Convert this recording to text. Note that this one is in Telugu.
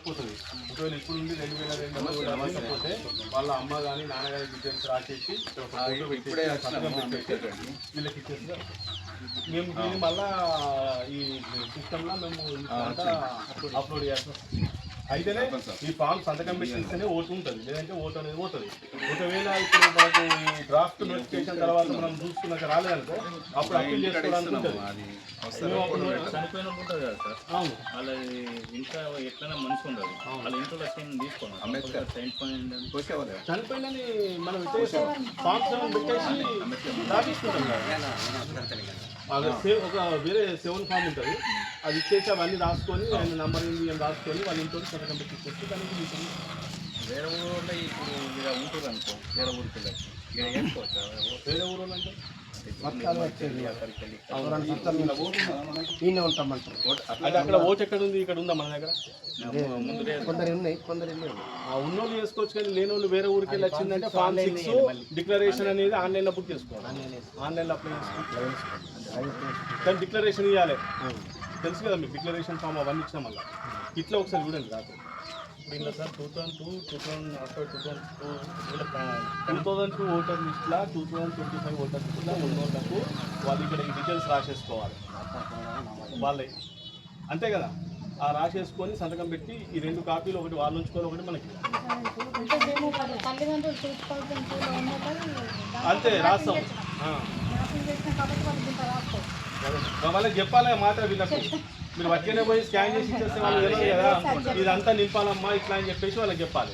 పోతుంది. ఒకవేళ ఇప్పుడు నుండి 2002 అవ్వకపోతే వాళ్ళ అమ్మ కానీ నాన్న కానీ డీటెయిల్స్ రాసేసి ఒక ఫోటో పెట్టేసి వీళ్ళకి ఇచ్చేసి మేము దీన్ని మళ్ళీ ఈ సిస్టంలో మేము అంతా అప్లోడ్ చేస్తాం. అయితేనే ఈ ఫామ్ సంతకం పెట్టి ఇస్తేనే ఓటు ఉంటుంది, లేదంటే ఓటు అనేది పోతుంది. ఒకవేళ ఇప్పుడు మనకు ఈ డ్రాఫ్ట్ నోటిఫికేషన్ తర్వాత మనం చూసుకున్నాక రాలేదనుకో అప్పుడు అప్పీల్ చేసుకోవడానికి ఉంటుంది. చనిపోయిన ఉంటుంది కదా సార్. అవును, వాళ్ళ ఇంకా ఎట్లైనా మనిషి ఉండదు, వాళ్ళ ఇంట్లో చనిపోయిందని మనం ఫామ్ 7 పెట్టేసి రాపిస్తుంటాం కదా. ఒక వేరే 7 ఫామ్ ఉంటుంది, అది ఇచ్చేసి అవన్నీ రాసుకొని ఆయన నంబర్ ఏంది అని రాసుకొని వాళ్ళ ఇంట్లో సంతకం పెట్టి ఇచ్చేస్తే దానికి వేరే ఊళ్ళో ఇప్పుడు ఇలా ఉంటుంది అనుకో, వేరే ఊరికి వెళ్ళచ్చు. ఇక వేసుకోవచ్చు వేరే ఊరు అంటే అంటే అక్కడ ఓటు ఎక్కడ ఉంది, ఇక్కడ ఉందా మన దగ్గర? కొందరు ఉన్నాయి, కొందరు ఉన్నోళ్ళు చేసుకోవచ్చు, కానీ లేని వాళ్ళు వేరే ఊరికి వెళ్ళి వచ్చిందంటే ఫామ్ 6 డిక్లరేషన్ అనేది ఆన్లైన్లో బుక్ చేసుకోవాలి. ఆన్లైన్లో అప్లై చేసుకోవాలి, కానీ డిక్లరేషన్ ఇవ్వాలి. తెలుసు కదా మీకు, డిక్లరేషన్ ఫామ్ అవన్నీ ఇచ్చినా మళ్ళీ ఇట్లా ఒకసారి చూడండి రాదు. దీంట్లో సార్ 2002, 2002 ఓటర్ లిస్ట్లో 2025 ఓటర్ లిస్ట్లో ఉన్నోళ్ళకు వాళ్ళు ఇక్కడ ఈ డీటెయిల్స్ రాసేసుకోవాలి వాళ్ళే, అంతే కదా. ఆ రాసేసుకొని సంతకం పెట్టి ఈ 2 కాపీలు, ఒకటి వాళ్ళు ఉంచుకోవాలి, ఒకటి మనకి అంతే రాస్తాం. వాళ్ళకి చెప్పాలి మాట వీళ్ళకు. మీరు వచ్చేనే పోయి స్కాన్ చేసి ఇచ్చేస్తే వాళ్ళు తెలియదు కదా, ఇదంతా నింపాలమ్మా ఇట్లా అని చెప్పేసి వాళ్ళకి చెప్పాలి.